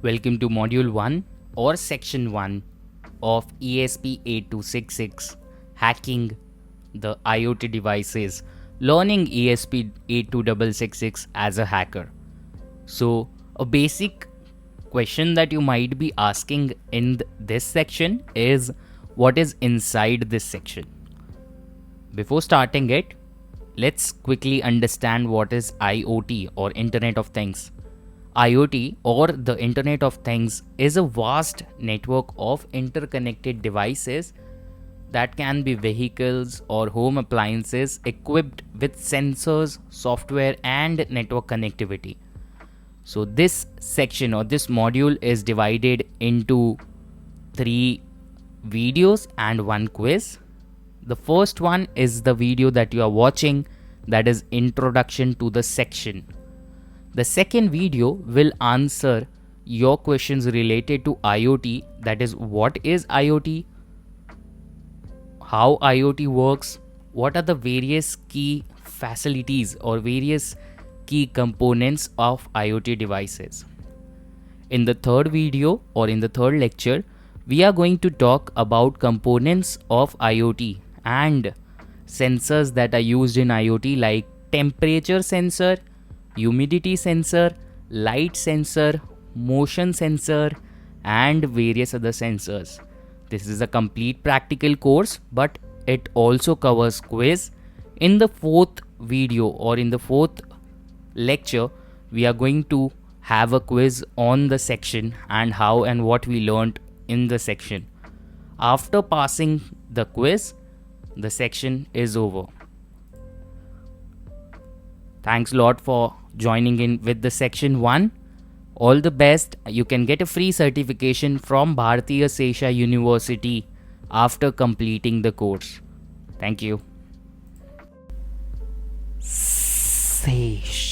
Welcome to Module 1 or Section 1 of ESP8266 Hacking the IoT Devices, Learning ESP82666 as a Hacker. So, a basic question that you might be asking in this section is what is inside this section? Before starting it, let's quickly understand what is IoT or Internet of Things. IoT or the Internet of Things is a vast network of interconnected devices that can be vehicles or home appliances equipped with sensors, software, and network connectivity. So, this section or this module is divided into 3 videos and 1 quiz. The first one is the video that you are watching, that is Introduction to the Section. The second video will answer your questions related to IoT, that is what is IoT, how IoT works, what are the various key facilities or various key components of IoT devices. In the third video or in the third lecture, we are going to talk about components of IoT and sensors that are used in IoT like temperature sensor, humidity sensor, light sensor, motion sensor, and various other sensors. This is a complete practical course, but it also covers quiz. In the fourth video or in the fourth lecture, we are going to have a quiz on the section and how and what we learned in the section. After passing the quiz, the section is over. Thanks a lot for joining in with the section 1. All the best. You can get a free certification from Bharatiya Shesha University after completing the course. Thank you. Shesha.